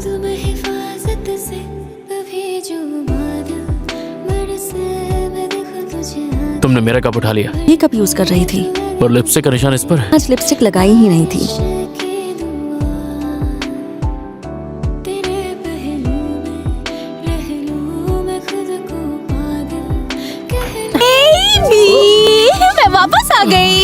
तुम्हें हिफाजत से कभी जो बादल बरसे मैं देखूं तुझे। तुमने मेरा कप उठा लिया ये कब यूज कर रही थी? और लिपस्टिक का निशान इस पर है। आज लिपस्टिक लगाई ही नहीं थी। तेरे पहलू में रह लूं मैं खुद को पागल कह लूं। मैं वापस आ गई।